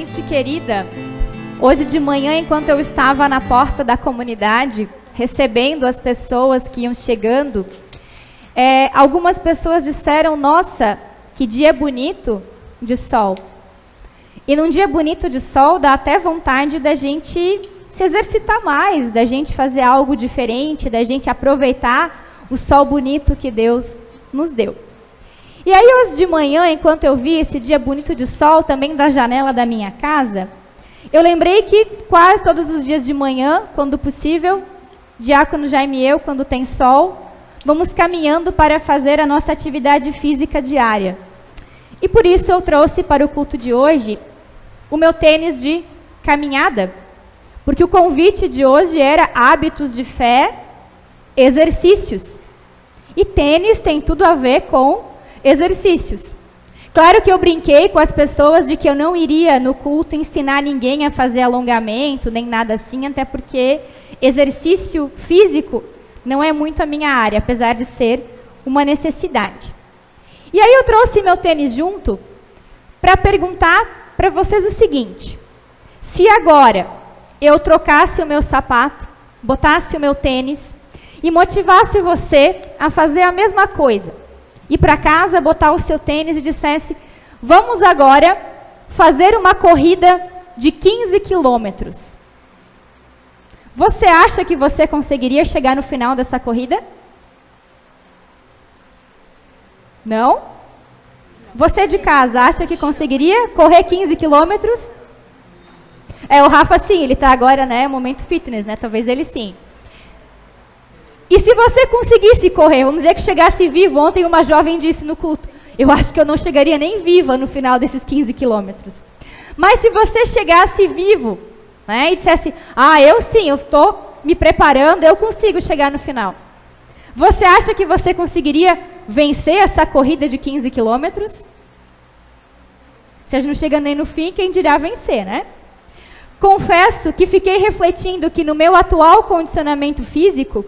gente querida, hoje de manhã, enquanto eu estava na porta da comunidade, recebendo as pessoas que iam chegando, algumas pessoas disseram, nossa, que dia bonito de sol. E num dia bonito de sol, dá até vontade da gente se exercitar mais, da gente fazer algo diferente, da gente aproveitar o sol bonito que Deus nos deu. E aí hoje de manhã, enquanto eu vi esse dia bonito de sol, também da janela da minha casa, eu lembrei que quase todos os dias de manhã, quando possível, Diácono Jaime e eu, quando tem sol, vamos caminhando para fazer a nossa atividade física diária. E por isso eu trouxe para o culto de hoje o meu tênis de caminhada, porque o convite de hoje era hábitos de fé, exercícios. E tênis tem tudo a ver com exercícios. Claro que eu brinquei com as pessoas de que eu não iria no culto ensinar ninguém a fazer alongamento, nem nada assim, até porque exercício físico não é muito a minha área, apesar de ser uma necessidade. E aí eu trouxe meu tênis junto para perguntar para vocês o seguinte: se agora eu trocasse o meu sapato, botasse o meu tênis e motivasse você a fazer a mesma coisa, ir para casa, botar o seu tênis e dissesse, vamos agora fazer uma corrida de 15 quilômetros. Você acha que você conseguiria chegar no final dessa corrida? Não? Você de casa acha que conseguiria correr 15 quilômetros? O Rafa sim, ele está agora, momento fitness, talvez ele sim. E se você conseguisse correr, vamos dizer que chegasse vivo, ontem uma jovem disse no culto, eu acho que eu não chegaria nem viva no final desses 15 quilômetros. Mas se você chegasse vivo, e dissesse, eu sim, eu estou me preparando, eu consigo chegar no final. Você acha que você conseguiria vencer essa corrida de 15 quilômetros? Se a gente não chega nem no fim, quem dirá vencer, Confesso que fiquei refletindo que no meu atual condicionamento físico,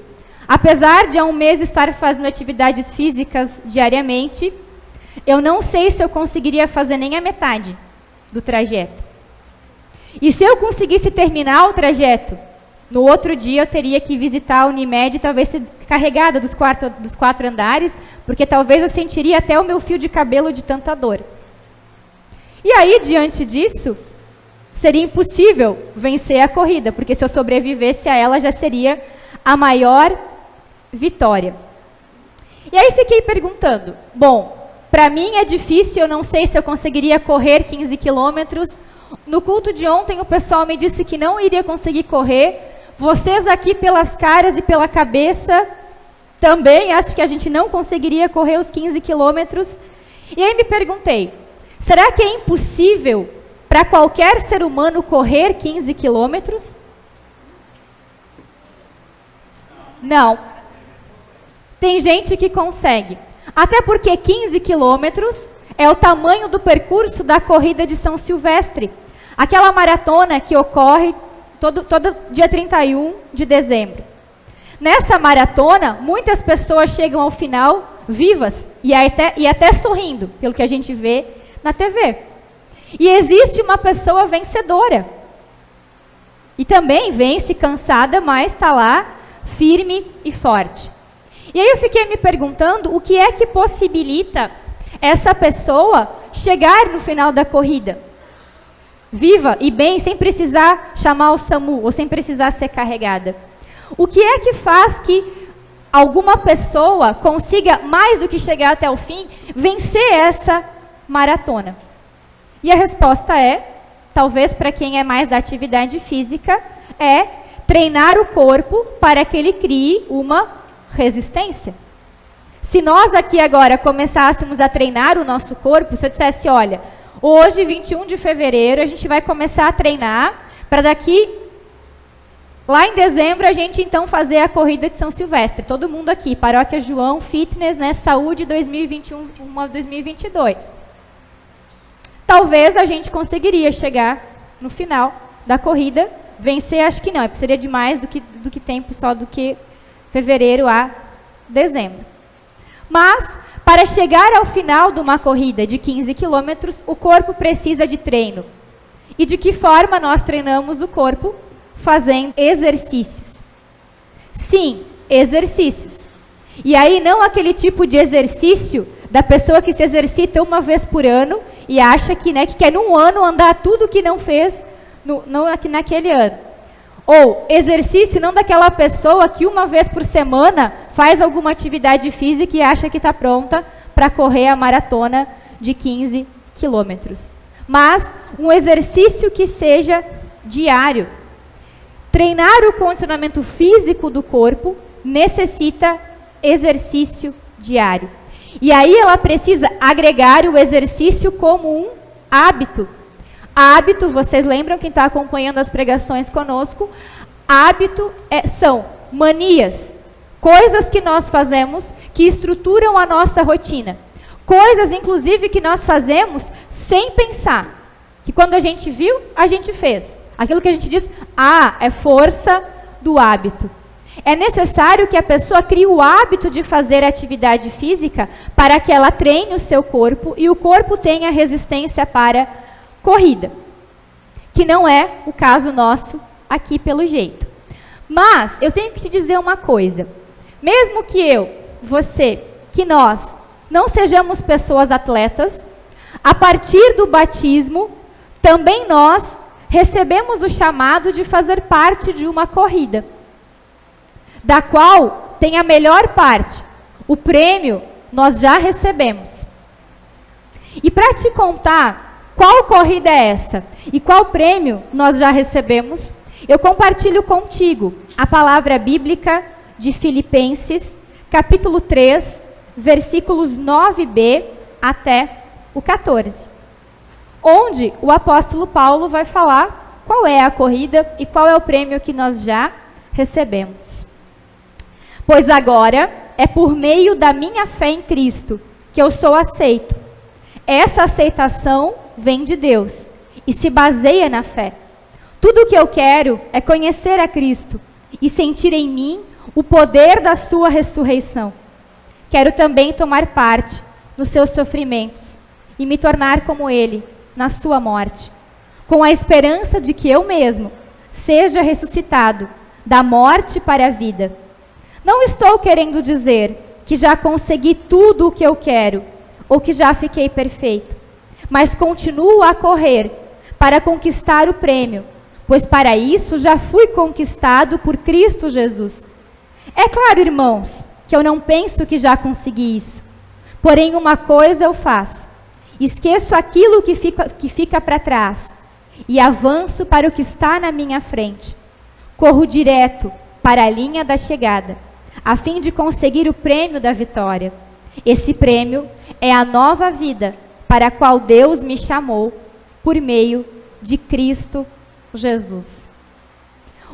apesar de há um mês estar fazendo atividades físicas diariamente, eu não sei se eu conseguiria fazer nem a metade do trajeto. E se eu conseguisse terminar o trajeto, no outro dia eu teria que visitar a Unimed, talvez ser carregada dos quatro andares, porque talvez eu sentiria até o meu fio de cabelo de tanta dor. E aí, diante disso, seria impossível vencer a corrida, porque se eu sobrevivesse a ela, já seria a maior vitória. E aí fiquei perguntando, bom, para mim é difícil, eu não sei se eu conseguiria correr 15 quilômetros. No culto de ontem o pessoal me disse que não iria conseguir correr. Vocês aqui pelas caras e pela cabeça também acham que a gente não conseguiria correr os 15 quilômetros. E aí me perguntei, será que é impossível para qualquer ser humano correr 15 quilômetros? Não. Tem gente que consegue. Até porque 15 quilômetros é o tamanho do percurso da corrida de São Silvestre. Aquela maratona que ocorre todo dia 31 de dezembro. Nessa maratona, muitas pessoas chegam ao final vivas e até sorrindo, pelo que a gente vê na TV. E existe uma pessoa vencedora. E também vence cansada, mas está lá firme e forte. E aí eu fiquei me perguntando o que é que possibilita essa pessoa chegar no final da corrida, viva e bem, sem precisar chamar o SAMU, ou sem precisar ser carregada. O que é que faz que alguma pessoa consiga, mais do que chegar até o fim, vencer essa maratona? E a resposta é, talvez para quem é mais da atividade física, é treinar o corpo para que ele crie uma resistência. Se nós aqui agora começássemos a treinar o nosso corpo, se eu dissesse, olha, hoje, 21 de fevereiro, a gente vai começar a treinar para daqui, lá em dezembro, a gente então fazer a corrida de São Silvestre. Todo mundo aqui, Paróquia João, Fitness, Saúde 2021 a 2022. Talvez a gente conseguiria chegar no final da corrida, vencer, acho que não, precisaria de mais do que tempo só do que fevereiro a dezembro. Mas, para chegar ao final de uma corrida de 15 quilômetros, o corpo precisa de treino. E de que forma nós treinamos o corpo? Fazendo exercícios. Sim, exercícios. E aí não aquele tipo de exercício da pessoa que se exercita uma vez por ano e acha que quer num ano andar tudo que não fez naquele ano. Ou exercício não daquela pessoa que uma vez por semana faz alguma atividade física e acha que está pronta para correr a maratona de 15 quilômetros. Mas um exercício que seja diário. Treinar o condicionamento físico do corpo necessita exercício diário. E aí ela precisa agregar o exercício como um hábito. Hábito, vocês lembram, quem está acompanhando as pregações conosco, hábito são manias, coisas que nós fazemos que estruturam a nossa rotina. Coisas, inclusive, que nós fazemos sem pensar. Que quando a gente viu, a gente fez. Aquilo que a gente diz, é força do hábito. É necessário que a pessoa crie o hábito de fazer atividade física para que ela treine o seu corpo e o corpo tenha resistência para corrida. Que não é o caso nosso aqui pelo jeito. Mas eu tenho que te dizer uma coisa. Mesmo que você, que nós não sejamos pessoas atletas, a partir do batismo, também nós recebemos o chamado de fazer parte de uma corrida, da qual tem a melhor parte. O prêmio nós já recebemos. E para te contar qual corrida é essa e qual prêmio nós já recebemos, eu compartilho contigo a palavra bíblica de Filipenses, capítulo 3, versículos 9b até o 14. Onde o apóstolo Paulo vai falar qual é a corrida e qual é o prêmio que nós já recebemos. Pois agora é por meio da minha fé em Cristo que eu sou aceito. Essa aceitação vem de Deus e se baseia na fé. Tudo o que eu quero é conhecer a Cristo e sentir em mim o poder da sua ressurreição. Quero também tomar parte nos seus sofrimentos e me tornar como Ele na sua morte, com a esperança de que eu mesmo seja ressuscitado da morte para a vida. Não estou querendo dizer que já consegui tudo o que eu quero ou que já fiquei perfeito, mas continuo a correr para conquistar o prêmio, pois para isso já fui conquistado por Cristo Jesus. É claro, irmãos, que eu não penso que já consegui isso. Porém, uma coisa eu faço: esqueço aquilo que fica para trás e avanço para o que está na minha frente. Corro direto para a linha da chegada, a fim de conseguir o prêmio da vitória. Esse prêmio é a nova vida para a qual Deus me chamou por meio de Cristo Jesus.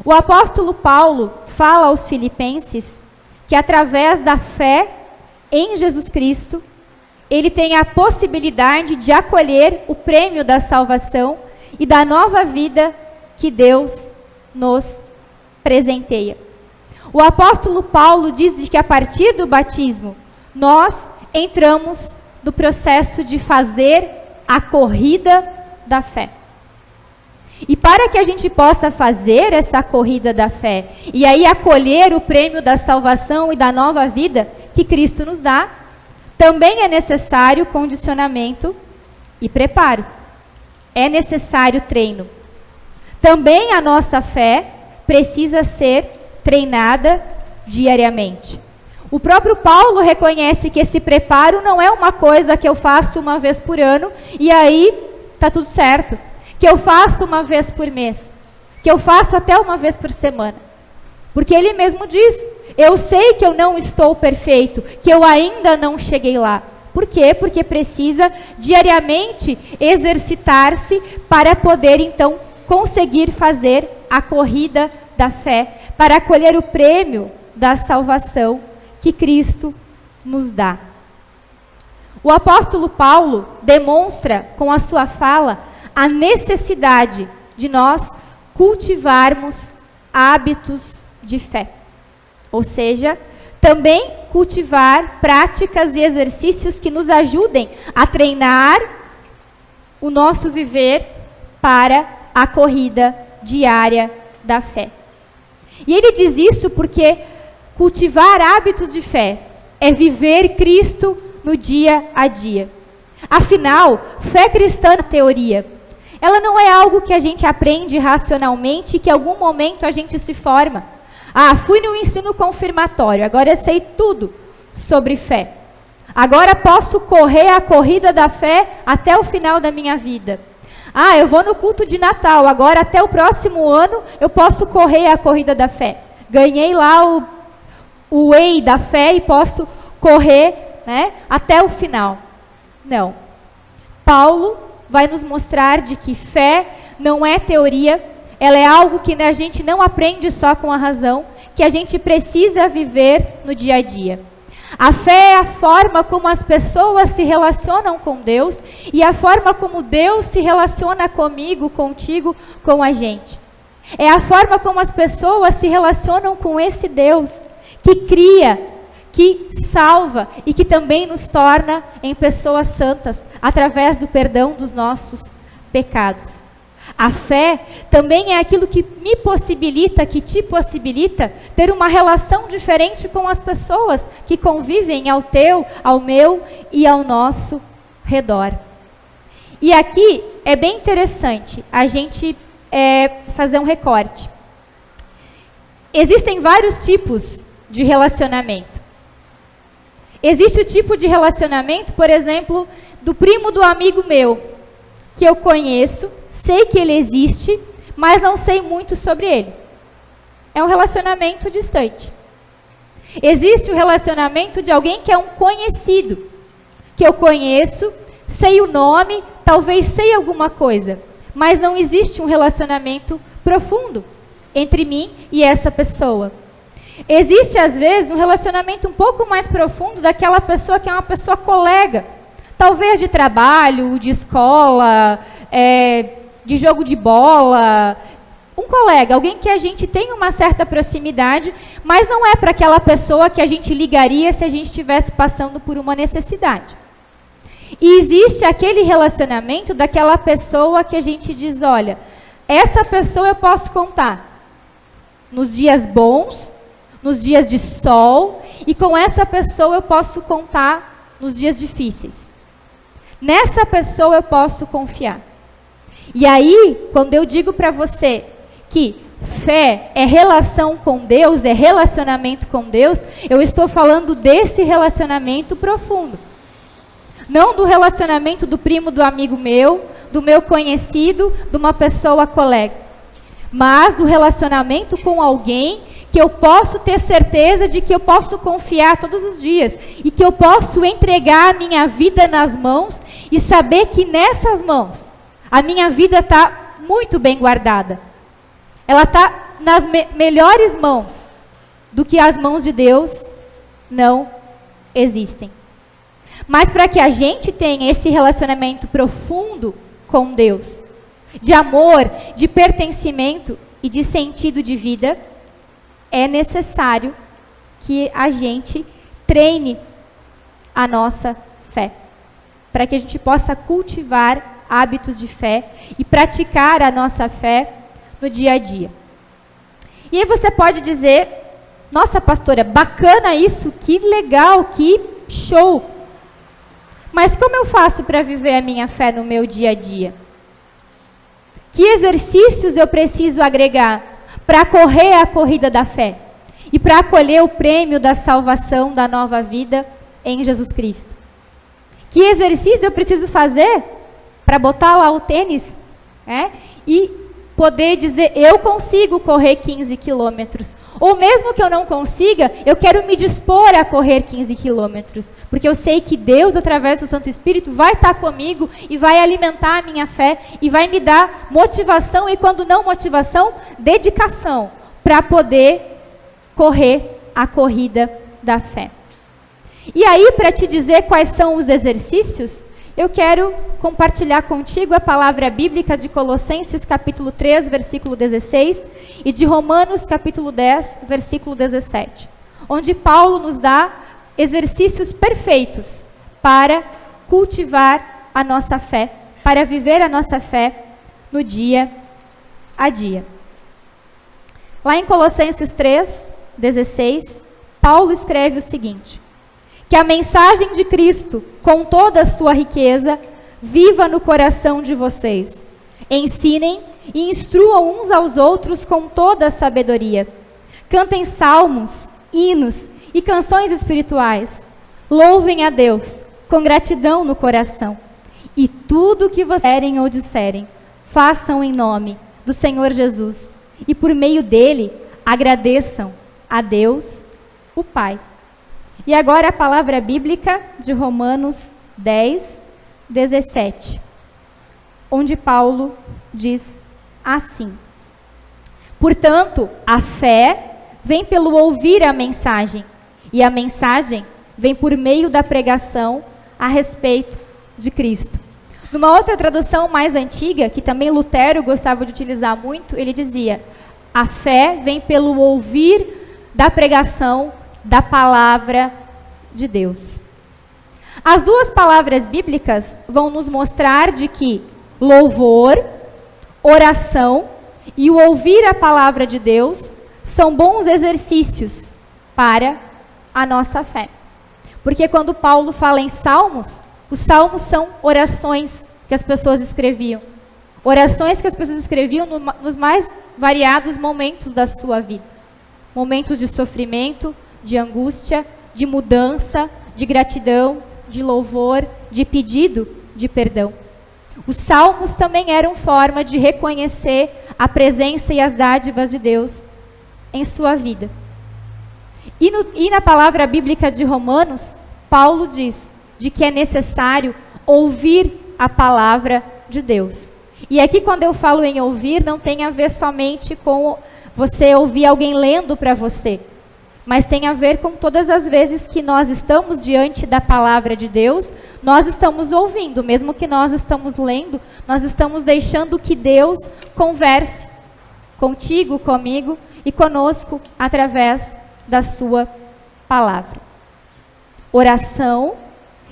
O apóstolo Paulo fala aos filipenses que através da fé em Jesus Cristo, ele tem a possibilidade de acolher o prêmio da salvação e da nova vida que Deus nos presenteia. O apóstolo Paulo diz que a partir do batismo, nós entramos no processo de fazer a corrida da fé. E para que a gente possa fazer essa corrida da fé e aí acolher o prêmio da salvação e da nova vida que Cristo nos dá, também é necessário condicionamento e preparo. É necessário treino. Também a nossa fé precisa ser treinada diariamente. O próprio Paulo reconhece que esse preparo não é uma coisa que eu faço uma vez por ano e aí está tudo certo. Que eu faço uma vez por mês, que eu faço até uma vez por semana. Porque ele mesmo diz, eu sei que eu não estou perfeito, que eu ainda não cheguei lá. Por quê? Porque precisa diariamente exercitar-se para poder então conseguir fazer a corrida da fé, para colher o prêmio da salvação que Cristo nos dá. O apóstolo Paulo demonstra com a sua fala a necessidade de nós cultivarmos hábitos de fé. Ou seja, também cultivar práticas e exercícios que nos ajudem a treinar o nosso viver para a corrida diária da fé. E ele diz isso porque cultivar hábitos de fé é viver Cristo no dia a dia. Afinal, fé cristã na teoria, ela não é algo que a gente aprende racionalmente e que em algum momento a gente se forma. Fui no ensino confirmatório, agora eu sei tudo sobre fé. Agora posso correr a corrida da fé até o final da minha vida. Eu vou no culto de Natal, agora até o próximo ano eu posso correr a corrida da fé. Ganhei lá o whey da fé e posso correr, né, até o final. Não. Paulo vai nos mostrar de que fé não é teoria, ela é algo que a gente não aprende só com a razão, que a gente precisa viver no dia a dia. A fé é a forma como as pessoas se relacionam com Deus e a forma como Deus se relaciona comigo, contigo, com a gente. É a forma como as pessoas se relacionam com esse Deus que cria, que salva e que também nos torna em pessoas santas através do perdão dos nossos pecados. A fé também é aquilo que me possibilita, que te possibilita ter uma relação diferente com as pessoas que convivem ao teu, ao meu e ao nosso redor. E aqui é bem interessante a gente fazer um recorte. Existem vários tipos de relacionamento. Existe o tipo de relacionamento, por exemplo, do primo do amigo meu, que eu conheço, sei que ele existe, mas não sei muito sobre ele. É um relacionamento distante. Existe o relacionamento de alguém que é um conhecido, que eu conheço, sei o nome, talvez sei alguma coisa, mas não existe um relacionamento profundo entre mim e essa pessoa. Existe, às vezes, um relacionamento um pouco mais profundo daquela pessoa que é uma pessoa colega, talvez de trabalho, de escola, de jogo de bola, um colega, alguém que a gente tem uma certa proximidade, mas não é para aquela pessoa que a gente ligaria se a gente estivesse passando por uma necessidade. E existe aquele relacionamento daquela pessoa que a gente diz, olha, essa pessoa eu posso contar nos dias bons, nos dias de sol, e com essa pessoa eu posso contar nos dias difíceis. Nessa pessoa eu posso confiar. E aí, quando eu digo para você que fé é relação com Deus, é relacionamento com Deus, eu estou falando desse relacionamento profundo. Não do relacionamento do primo do amigo meu, do meu conhecido, de uma pessoa colega. Mas do relacionamento com alguém que eu posso ter certeza de que eu posso confiar todos os dias e que eu posso entregar a minha vida nas mãos e saber que nessas mãos a minha vida está muito bem guardada. Ela está nas melhores mãos do que as mãos de Deus não existem. Mas para que a gente tenha esse relacionamento profundo com Deus, de amor, de pertencimento e de sentido de vida, é necessário que a gente treine a nossa fé, para que a gente possa cultivar hábitos de fé e praticar a nossa fé no dia a dia. E aí você pode dizer, nossa pastora, bacana isso, que legal, que show. Mas como eu faço para viver a minha fé no meu dia a dia? Que exercícios eu preciso agregar para correr a corrida da fé e para colher o prêmio da salvação, da nova vida em Jesus Cristo? Que exercício eu preciso fazer para botar lá o tênis e poder dizer, eu consigo correr 15 quilômetros. Ou mesmo que eu não consiga, eu quero me dispor a correr 15 quilômetros. Porque eu sei que Deus, através do Santo Espírito, vai estar comigo e vai alimentar a minha fé e vai me dar motivação e, quando não motivação, dedicação para poder correr a corrida da fé. E aí, para te dizer quais são os exercícios, eu quero compartilhar contigo a palavra bíblica de Colossenses capítulo 3, versículo 16, e de Romanos capítulo 10, versículo 17, onde Paulo nos dá exercícios perfeitos para cultivar a nossa fé, para viver a nossa fé no dia a dia. Lá em Colossenses 3:16, Paulo escreve o seguinte: que a mensagem de Cristo, com toda a sua riqueza, viva no coração de vocês. Ensinem e instruam uns aos outros com toda a sabedoria. Cantem salmos, hinos e canções espirituais. Louvem a Deus com gratidão no coração. E tudo o que vocês querem ou disserem, façam em nome do Senhor Jesus. E por meio dele, agradeçam a Deus, o Pai. E agora a palavra bíblica de Romanos 10:17, onde Paulo diz assim: portanto, a fé vem pelo ouvir a mensagem, e a mensagem vem por meio da pregação a respeito de Cristo. Numa outra tradução mais antiga, que também Lutero gostava de utilizar muito, ele dizia: a fé vem pelo ouvir da pregação da palavra de Deus. As duas palavras bíblicas vão nos mostrar de que louvor, oração e o ouvir a palavra de Deus são bons exercícios para a nossa fé. Porque quando Paulo fala em salmos, os salmos são orações que as pessoas escreviam. Orações que as pessoas escreviam nos mais variados momentos da sua vida. Momentos de sofrimento, de angústia, de mudança, de gratidão, de louvor, de pedido de perdão. Os salmos também eram forma de reconhecer a presença e as dádivas de Deus em sua vida. E na palavra bíblica de Romanos, Paulo diz de que é necessário ouvir a palavra de Deus. E aqui, quando eu falo em ouvir, não tem a ver somente com você ouvir alguém lendo para você, mas tem a ver com todas as vezes que nós estamos diante da palavra de Deus, nós estamos ouvindo, mesmo que nós estamos lendo, nós estamos deixando que Deus converse contigo, comigo e conosco através da sua palavra. Oração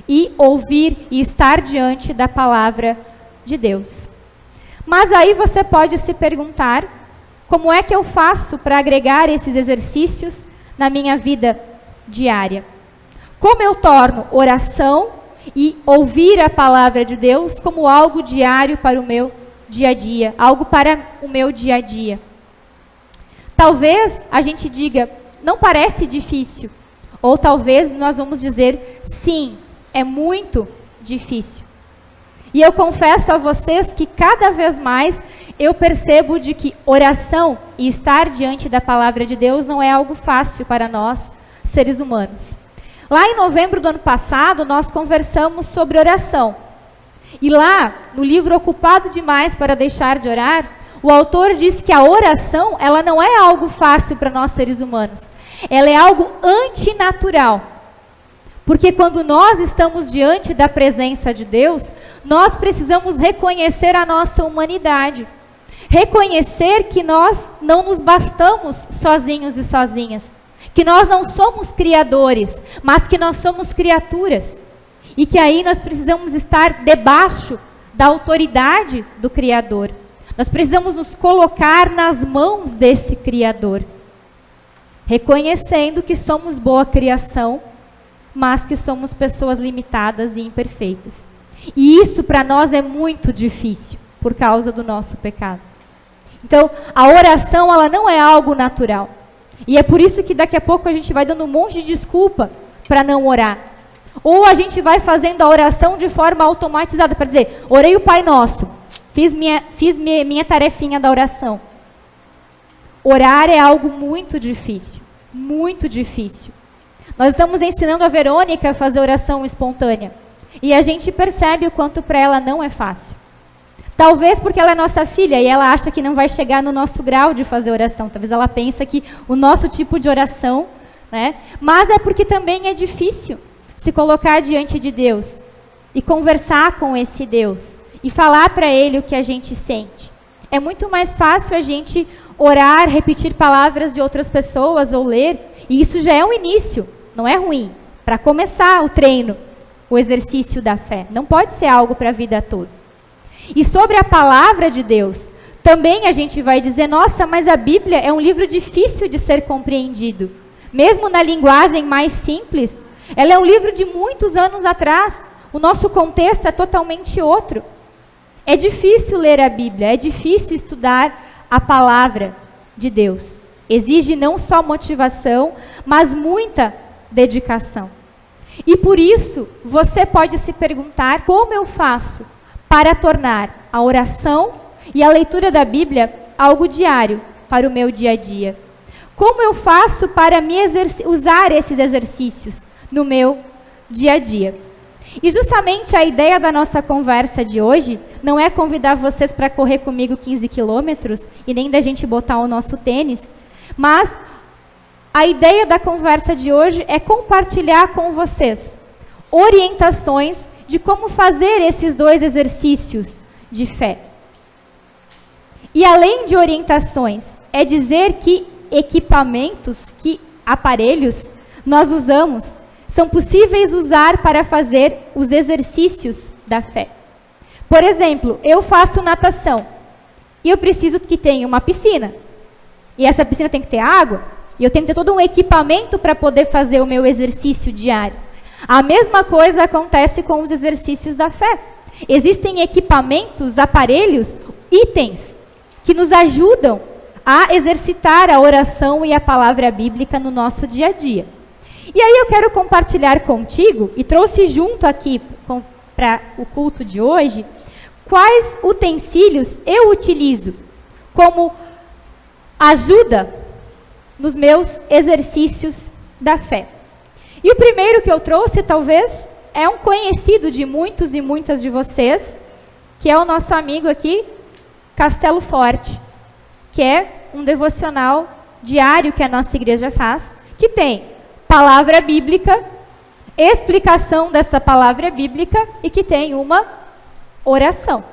e ouvir e estar diante da palavra de Deus. Mas aí você pode se perguntar, como é que eu faço para agregar esses exercícios na minha vida diária? Como eu torno oração e ouvir a palavra de Deus como algo diário para o meu dia a dia, algo para o meu dia a dia? Talvez a gente diga, não parece difícil. Ou talvez nós vamos dizer, sim, é muito difícil. E eu confesso a vocês que cada vez mais eu percebo de que oração e estar diante da palavra de Deus não é algo fácil para nós, seres humanos. Lá em novembro do ano passado, nós conversamos sobre oração. E lá, no livro Ocupado Demais para Deixar de Orar, o autor diz que a oração, ela não é algo fácil para nós seres humanos. Ela é algo antinatural. Porque quando nós estamos diante da presença de Deus, nós precisamos reconhecer a nossa humanidade. Reconhecer que nós não nos bastamos sozinhos e sozinhas. Que nós não somos criadores, mas que nós somos criaturas. E que aí nós precisamos estar debaixo da autoridade do Criador. Nós precisamos nos colocar nas mãos desse Criador. Reconhecendo que somos boa criação, mas que somos pessoas limitadas e imperfeitas. E isso para nós é muito difícil, por causa do nosso pecado. Então, a oração, ela não é algo natural. E é por isso que daqui a pouco a gente vai dando um monte de desculpa para não orar. Ou a gente vai fazendo a oração de forma automatizada, para dizer, orei o Pai Nosso, fiz minha tarefinha da oração. Orar é algo muito difícil, muito difícil. Nós estamos ensinando a Verônica a fazer oração espontânea. E a gente percebe o quanto para ela não é fácil. Talvez porque ela é nossa filha e ela acha que não vai chegar no nosso grau de fazer oração. Talvez ela pense que o nosso tipo de oração, né? Mas é porque também é difícil se colocar diante de Deus e conversar com esse Deus e falar para Ele o que a gente sente. É muito mais fácil a gente orar, repetir palavras de outras pessoas ou ler, e isso já é um início, não é ruim, para começar o treino, o exercício da fé. Não pode ser algo para a vida toda. E sobre a palavra de Deus, Também a gente vai dizer, nossa, mas a Bíblia é um livro difícil de ser compreendido. Mesmo na linguagem mais simples, ela é um livro de muitos anos atrás. O nosso contexto é totalmente outro. É difícil ler a Bíblia, é difícil estudar a palavra de Deus. Exige não só motivação, mas muita dedicação. E por isso, você pode se perguntar como eu faço para tornar a oração e a leitura da Bíblia algo diário para o meu dia a dia. Como eu faço para usar esses exercícios no meu dia a dia? E justamente a ideia da nossa conversa de hoje não é convidar vocês para correr comigo 15 quilômetros e nem da gente botar o nosso tênis, mas a ideia da conversa de hoje é compartilhar com vocês orientações de como fazer esses 2 exercícios de fé. E além de orientações, é dizer que equipamentos, que aparelhos nós usamos, são possíveis usar para fazer os exercícios da fé. Por exemplo, eu faço natação e eu preciso que tenha uma piscina. E essa piscina tem que ter água e eu tenho que ter todo um equipamento para poder fazer o meu exercício diário. A mesma coisa acontece com os exercícios da fé. Existem equipamentos, aparelhos, itens que nos ajudam a exercitar a oração e a palavra bíblica no nosso dia a dia. E aí eu quero compartilhar contigo, e trouxe junto aqui para o culto de hoje, quais utensílios eu utilizo como ajuda nos meus exercícios da fé. E o primeiro que eu trouxe, talvez, é um conhecido de muitos e muitas de vocês, que é o nosso amigo aqui, Castelo Forte, que é um devocional diário que a nossa igreja faz, que tem palavra bíblica, explicação dessa palavra bíblica e que tem uma oração.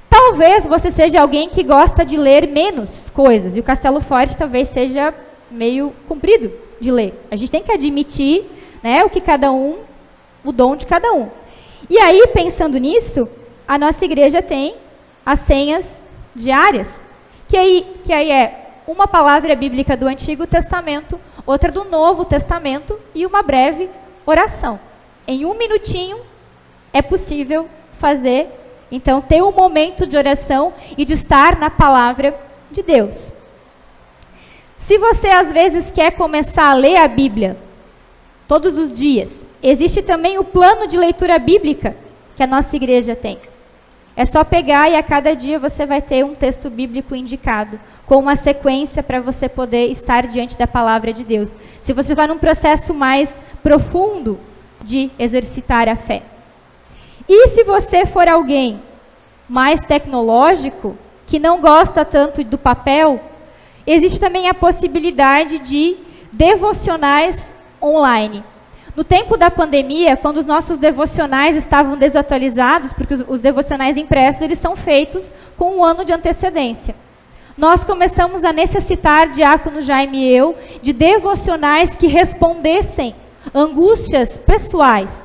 Talvez você seja alguém que gosta de ler menos coisas, e o Castelo Forte talvez seja meio comprido de ler. A gente tem que admitir, né, o dom de cada um. E aí, pensando nisso, a nossa igreja tem as senhas diárias, que aí é uma palavra bíblica do Antigo Testamento, outra do Novo Testamento e uma breve oração. Em 1 minutinho é possível fazer, então, ter um momento de oração e de estar na palavra de Deus. Se você às vezes quer começar a ler a Bíblia todos os dias, existe também o plano de leitura bíblica que a nossa igreja tem. É só pegar e a cada dia você vai ter um texto bíblico indicado, com uma sequência para você poder estar diante da palavra de Deus. Se você está num processo mais profundo de exercitar a fé. E se você for alguém mais tecnológico, que não gosta tanto do papel, existe também a possibilidade de devocionais online. No tempo da pandemia, quando os nossos devocionais estavam desatualizados, porque os devocionais impressos, eles são feitos com 1 ano de antecedência. Nós começamos a necessitar, Diácono Jaime e eu, de devocionais que respondessem angústias pessoais,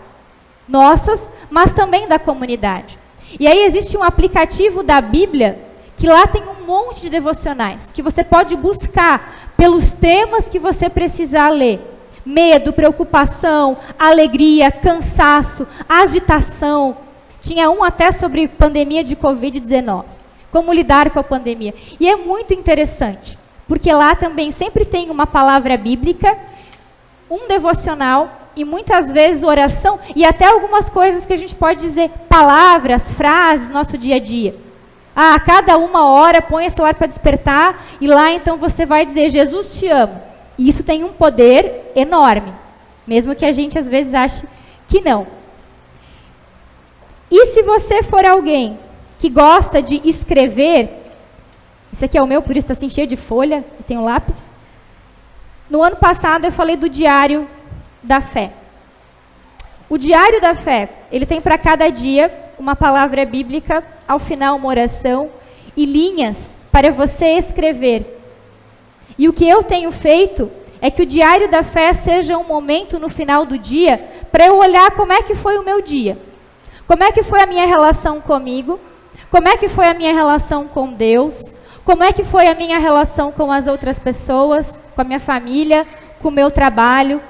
nossas, mas também da comunidade. E aí existe um aplicativo da Bíblia, que lá tem um monte de devocionais, que você pode buscar pelos temas que você precisar ler. Medo, preocupação, alegria, cansaço, agitação. Tinha um até sobre pandemia de Covid-19. Como lidar com a pandemia. E é muito interessante, porque lá também sempre tem uma palavra bíblica, um devocional e muitas vezes oração e até algumas coisas que a gente pode dizer, palavras, frases, nosso dia a dia. A cada 1 hora põe esse celular para despertar e lá então você vai dizer, Jesus te amo. E isso tem um poder enorme, mesmo que a gente às vezes ache que não. E se você for alguém que gosta de escrever, esse aqui é o meu, por isso está assim cheio de folha, e tem um lápis. No ano passado eu falei do Diário da Fé. O Diário da Fé, ele tem para cada dia uma palavra bíblica, ao final uma oração e linhas para você escrever. E o que eu tenho feito é que o Diário da Fé seja um momento no final do dia para eu olhar como é que foi o meu dia. Como é que foi a minha relação comigo? Como é que foi a minha relação com Deus? Como é que foi a minha relação com as outras pessoas, com a minha família, com o meu trabalho?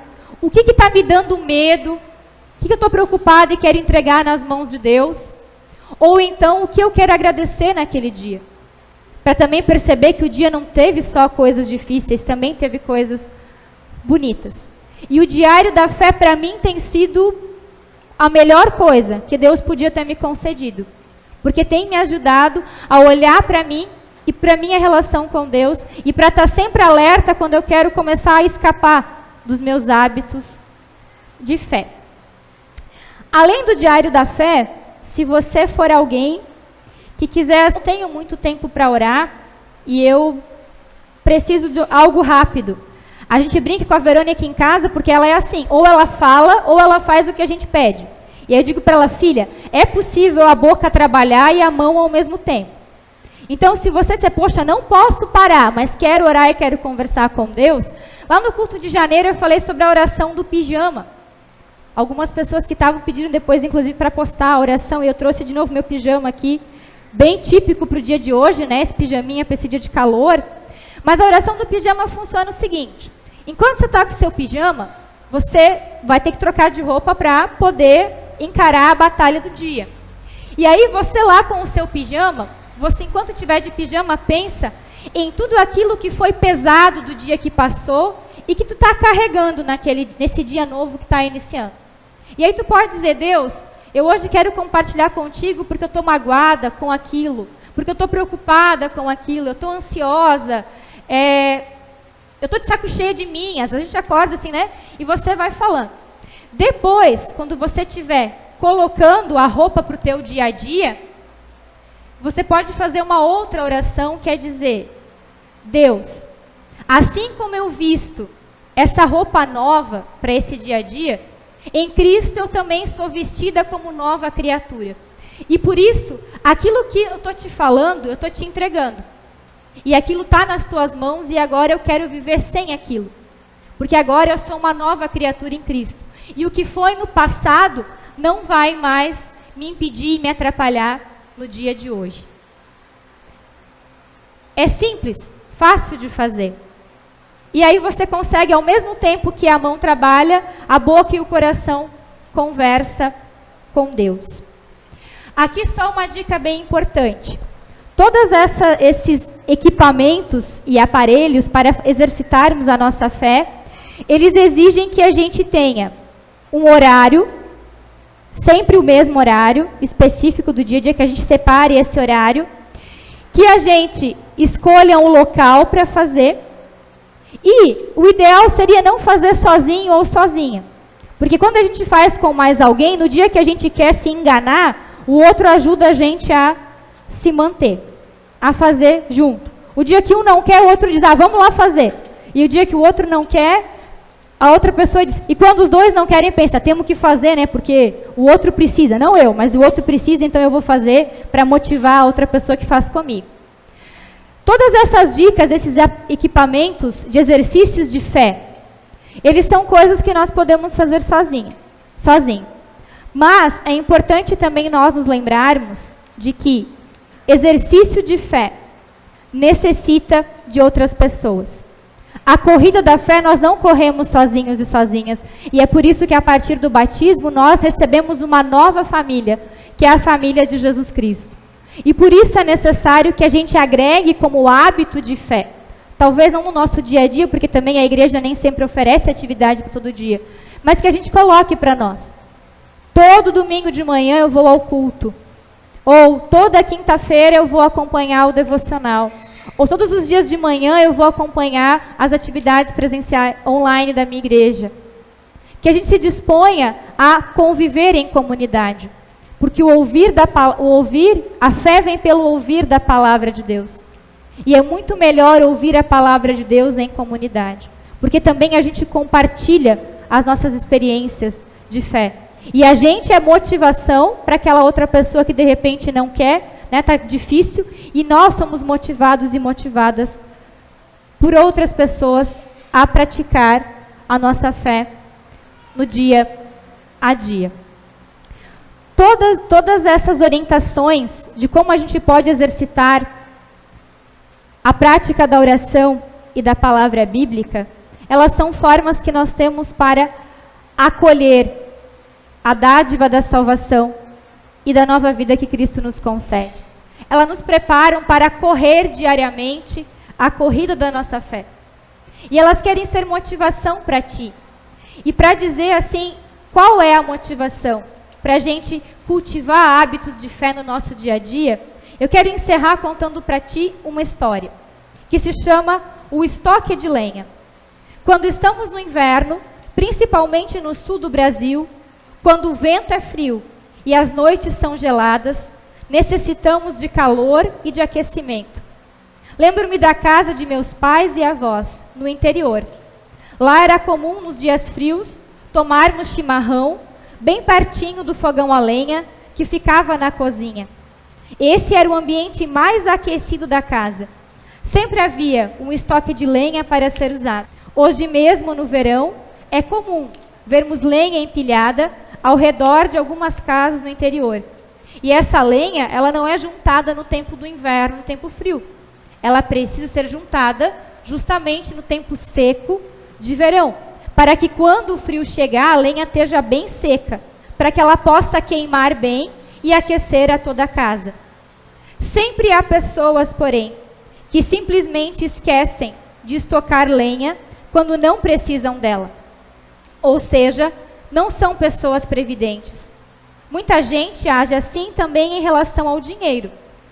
O que está me dando medo? O que eu estou preocupada e quero entregar nas mãos de Deus? Ou então, o que eu quero agradecer naquele dia? Para também perceber que o dia não teve só coisas difíceis, também teve coisas bonitas. E o diário da fé, para mim, tem sido a melhor coisa que Deus podia ter me concedido. Porque tem me ajudado a olhar para mim e para a minha relação com Deus e para estar sempre alerta quando eu quero começar a escapar dos meus hábitos de fé. Além do diário da fé, se você for alguém que quiser, eu tenho muito tempo para orar e eu preciso de algo rápido. A gente brinca com a Verônica em casa porque ela é assim, ou ela fala ou ela faz o que a gente pede. E aí eu digo para ela, filha, é possível a boca trabalhar e a mão ao mesmo tempo. Então, se você disser, poxa, não posso parar, mas quero orar e quero conversar com Deus, lá no culto de janeiro eu falei sobre a oração do pijama. Algumas pessoas que estavam pedindo depois, inclusive, para postar a oração, e eu trouxe de novo meu pijama aqui, bem típico para o dia de hoje, né? Esse pijaminha para esse dia de calor. Mas a oração do pijama funciona o seguinte, enquanto você está com o seu pijama, você vai ter que trocar de roupa para poder encarar a batalha do dia. E aí você lá com o seu pijama, você enquanto estiver de pijama, pensa em tudo aquilo que foi pesado do dia que passou e que tu está carregando nesse dia novo que está iniciando. E aí tu pode dizer, Deus, eu hoje quero compartilhar contigo porque eu estou magoada com aquilo, porque eu estou preocupada com aquilo, eu estou ansiosa, eu estou de saco cheio de mim, às vezes a gente acorda assim, né? E você vai falando. Depois, quando você estiver colocando a roupa para o teu dia a dia, você pode fazer uma outra oração, que é dizer, Deus, assim como eu visto essa roupa nova para esse dia a dia, em Cristo eu também sou vestida como nova criatura. E por isso, aquilo que eu estou te falando, eu estou te entregando. E aquilo está nas tuas mãos e agora eu quero viver sem aquilo. Porque agora eu sou uma nova criatura em Cristo. E o que foi no passado não vai mais me impedir e me atrapalhar no dia de hoje. É simples, fácil de fazer. E aí você consegue, ao mesmo tempo que a mão trabalha, a boca e o coração conversa com Deus. Aqui só uma dica bem importante. Todos esses equipamentos e aparelhos para exercitarmos a nossa fé, eles exigem que a gente tenha um horário, sempre o mesmo horário específico do dia a dia, que a gente separe esse horário, que a gente escolha um local para fazer, e o ideal seria não fazer sozinho ou sozinha, porque quando a gente faz com mais alguém, no dia que a gente quer se enganar, o outro ajuda a gente a se manter, a fazer junto. O dia que um não quer, o outro diz, vamos lá fazer. E o dia que o outro não quer, a outra pessoa diz, e quando os dois não querem, pensa, temos que fazer, né? Porque o outro precisa, não eu, mas o outro precisa, então eu vou fazer para motivar a outra pessoa que faz comigo. Todas essas dicas, esses equipamentos de exercícios de fé, eles são coisas que nós podemos fazer sozinho. Mas é importante também nós nos lembrarmos de que exercício de fé necessita de outras pessoas. A corrida da fé nós não corremos sozinhos e sozinhas. E é por isso que a partir do batismo nós recebemos uma nova família, que é a família de Jesus Cristo. E por isso é necessário que a gente agregue como hábito de fé. Talvez não no nosso dia a dia, porque também a igreja nem sempre oferece atividade para todo dia. Mas que a gente coloque para nós. Todo domingo de manhã eu vou ao culto. Ou toda quinta-feira eu vou acompanhar o devocional. Ou todos os dias de manhã eu vou acompanhar as atividades presenciais online da minha igreja. Que a gente se disponha a conviver em comunidade. Porque a fé vem pelo ouvir da palavra de Deus. E é muito melhor ouvir a palavra de Deus em comunidade. Porque também a gente compartilha as nossas experiências de fé. E a gente é motivação para aquela outra pessoa que de repente não quer, né, tá difícil, e nós somos motivados e motivadas por outras pessoas a praticar a nossa fé no dia a dia. Todas essas orientações de como a gente pode exercitar a prática da oração e da palavra bíblica, elas são formas que nós temos para acolher a dádiva da salvação e da nova vida que Cristo nos concede. Elas nos preparam para correr diariamente a corrida da nossa fé. E elas querem ser motivação para ti. E para dizer assim, qual é a motivação? Para a gente cultivar hábitos de fé no nosso dia a dia, eu quero encerrar contando para ti uma história, que se chama o estoque de lenha. Quando estamos no inverno, principalmente no sul do Brasil, quando o vento é frio e as noites são geladas, necessitamos de calor e de aquecimento. Lembro-me da casa de meus pais e avós, no interior. Lá era comum, nos dias frios, tomarmos chimarrão, bem pertinho do fogão a lenha, que ficava na cozinha. Esse era o ambiente mais aquecido da casa. Sempre havia um estoque de lenha para ser usado. Hoje mesmo, no verão, é comum vermos lenha empilhada ao redor de algumas casas no interior. E essa lenha, ela não é juntada no tempo do inverno, no tempo frio. Ela precisa ser juntada justamente no tempo seco de verão, para que quando o frio chegar, a lenha esteja bem seca, para que ela possa queimar bem e aquecer a toda a casa. Sempre há pessoas, porém, que simplesmente esquecem de estocar lenha quando não precisam dela. Ou seja, não são pessoas previdentes. Muita gente age assim também em relação ao dinheiro.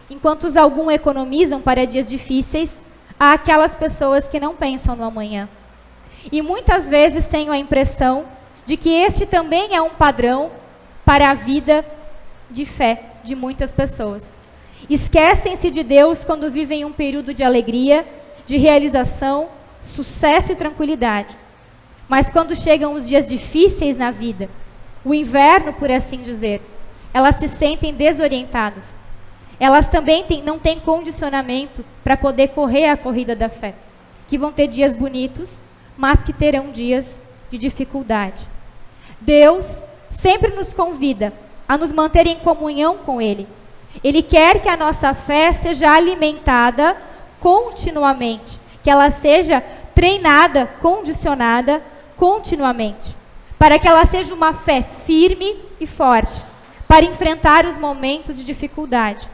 Enquanto alguns economizam para dias difíceis, há aquelas pessoas que não pensam no amanhã. E muitas vezes tenho a impressão de que este também é um padrão para a vida de fé de muitas pessoas. Esquecem-se de Deus quando vivem um período de alegria, de realização, sucesso e tranquilidade. Mas quando chegam os dias difíceis na vida, o inverno, por assim dizer, elas se sentem desorientadas. Elas também não têm condicionamento para poder correr a corrida da fé, que vão ter dias bonitos, mas que terão dias de dificuldade. Deus sempre nos convida a nos manter em comunhão com Ele. Ele quer que a nossa fé seja alimentada continuamente, que ela seja treinada, condicionada continuamente, para que ela seja uma fé firme e forte, para enfrentar os momentos de dificuldade.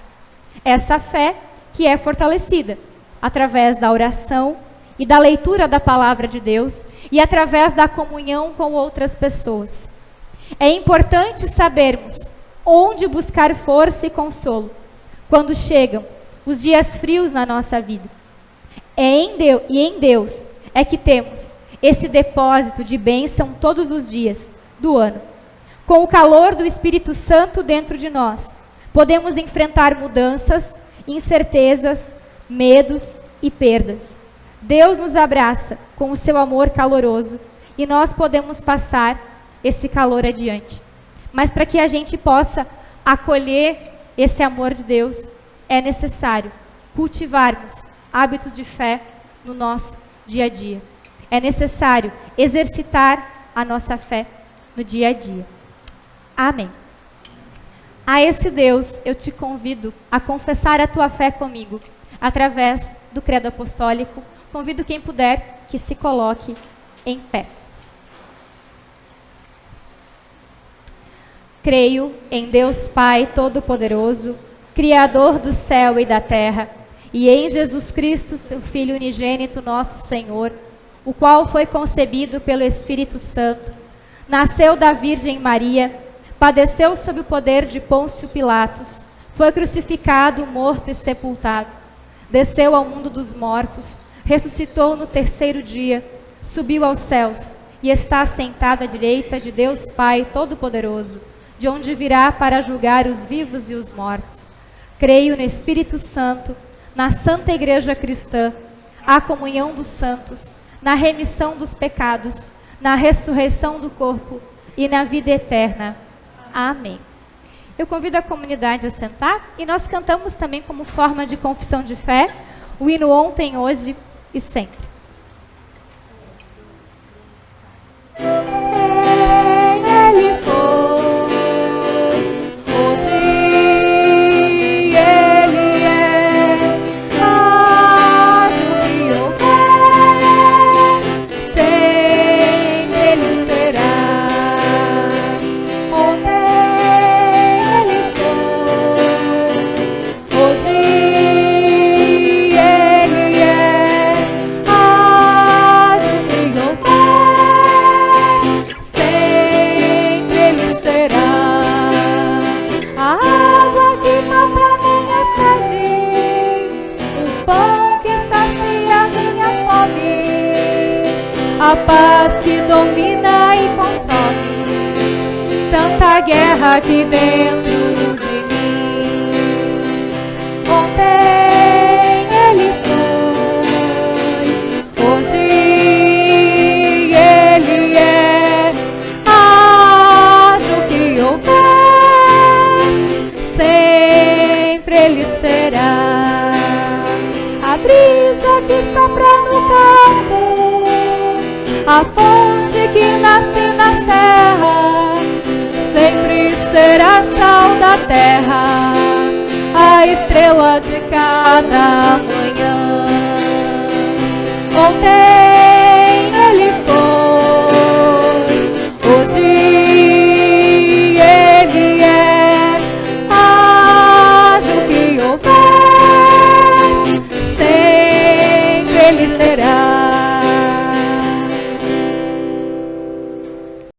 Essa fé que é fortalecida através da oração e da leitura da palavra de Deus e através da comunhão com outras pessoas. É importante sabermos onde buscar força e consolo quando chegam os dias frios na nossa vida. Em Deus é que temos esse depósito de bênção todos os dias do ano. Com o calor do Espírito Santo dentro de nós, podemos enfrentar mudanças, incertezas, medos e perdas. Deus nos abraça com o seu amor caloroso e nós podemos passar esse calor adiante. Mas para que a gente possa acolher esse amor de Deus, é necessário cultivarmos hábitos de fé no nosso dia a dia. É necessário exercitar a nossa fé no dia a dia. Amém. A esse Deus, eu te convido a confessar a tua fé comigo, através do credo apostólico. Convido quem puder que se coloque em pé. Creio em Deus Pai Todo-Poderoso, Criador do céu e da terra, e em Jesus Cristo, seu Filho unigênito, nosso Senhor, o qual foi concebido pelo Espírito Santo, nasceu da Virgem Maria, padeceu sob o poder de Pôncio Pilatos, foi crucificado, morto e sepultado, desceu ao mundo dos mortos, ressuscitou no terceiro dia, subiu aos céus e está assentado à direita de Deus Pai Todo-Poderoso, de onde virá para julgar os vivos e os mortos. Creio no Espírito Santo, na Santa Igreja Cristã, a comunhão dos santos, na remissão dos pecados, na ressurreição do corpo e na vida eterna. Amém. Eu convido a comunidade a sentar e nós cantamos também como forma de confissão de fé o hino Ontem, Hoje e Sempre. Ele foi a paz que domina e consome tanta guerra aqui dentro de mim. Ontem ele foi, hoje ele é. Haja o que houver, sempre ele será. A brisa que sopra no campo, a fonte que nasce na serra, sempre será sal da terra, a estrela de cada